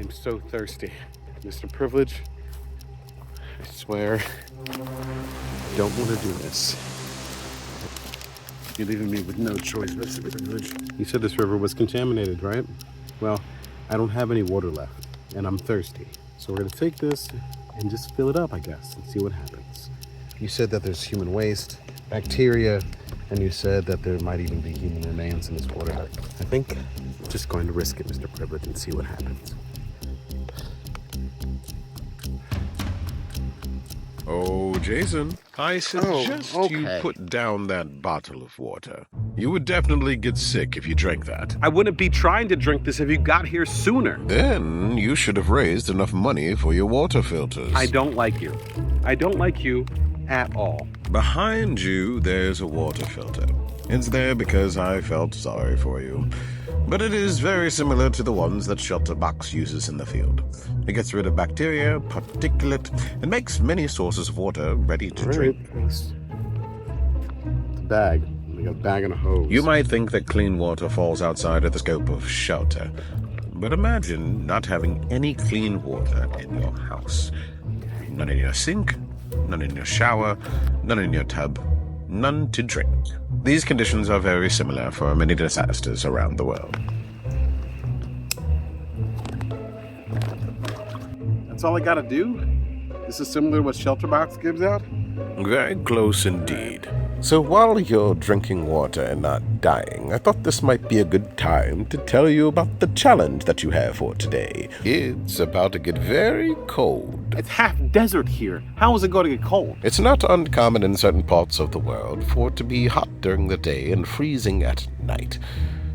I'm so thirsty. Mr. Privilege, I swear, I don't want to do this. You're leaving me with no choice, Mr. Privilege. You said this river was contaminated, right? Well, I don't have any water left, and I'm thirsty. So we're gonna take this and just fill it up, I guess, and see what happens. You said that there's human waste, bacteria, and you said that there might even be human remains in this water. I think I'm just going to risk it, Mr. Privilege, and see what happens. Oh, Jason, I suggest you put down that bottle of water. You would definitely get sick if you drank that. I wouldn't be trying to drink this if you got here sooner. Then you should have raised enough money for your water filters. I don't like you. I don't like you at all. Behind you, there's a water filter. It's there because I felt sorry for you. But it is very similar to the ones that Shelterbox uses in the field. It gets rid of bacteria, particulate, and makes many sources of water ready to drink. It's a bag. We got a bag and a hose. You might think that clean water falls outside of the scope of shelter. But imagine not having any clean water in your house. None in your sink, none in your shower, none in your tub, none to drink. These conditions are very similar for many disasters around the world. That's all I gotta do? This is similar to what Shelterbox gives out? Very close indeed. So while you're drinking water and not dying, I thought this might be a good time to tell you about the challenge that you have for today. It's about to get very cold. It's half desert here. How is it going to get cold? It's not uncommon in certain parts of the world for it to be hot during the day and freezing at night.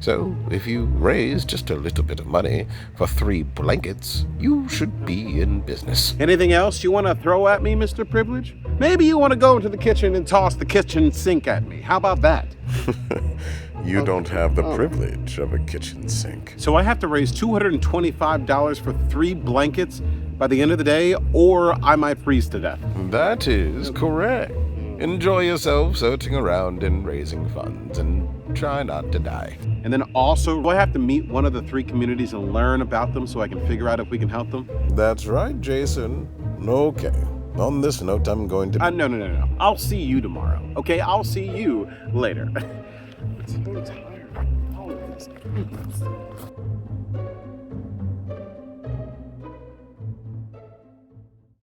So, if you raise just a little bit of money for 3 blankets, you should be in business. Anything else you want to throw at me, Mr. Privilege? Maybe you want to go into the kitchen and toss the kitchen sink at me. How about that? You don't have the privilege of a kitchen sink. So I have to raise $225 for 3 blankets by the end of the day, or I might freeze to death. That is correct. Enjoy yourself searching around and raising funds, and try not to die. And then also, do I have to meet one of the 3 communities and learn about them so I can figure out if we can help them? That's right, Jason. Okay. On this note, I'm going to... No. I'll see you tomorrow. Okay, I'll see you later. I'm so tired of all of this.